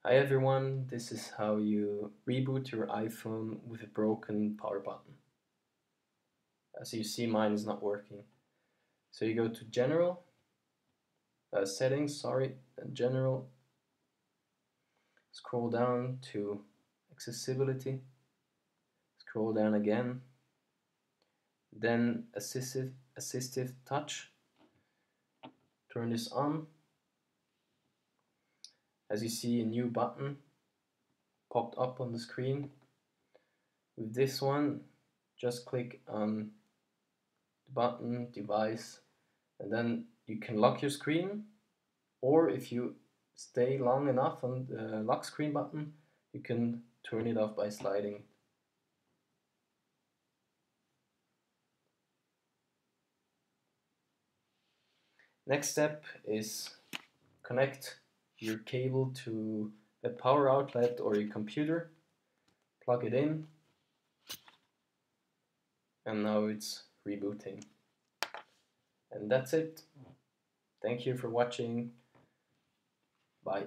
Hi everyone, this is how you reboot your iPhone with a broken power button. As you see, mine is not working. So you go to General, Settings, General, scroll down to Accessibility, scroll down again, then Assistive Touch, turn this on. As you see, a new button popped up on the screen. With this one, just click on the button, device, and then you can lock your screen, or if you stay long enough on the lock screen button, you can turn it off by sliding. Next step is connect your cable to a power outlet or your computer, plug it in, and now it's rebooting. And that's it. Thank you for watching. Bye.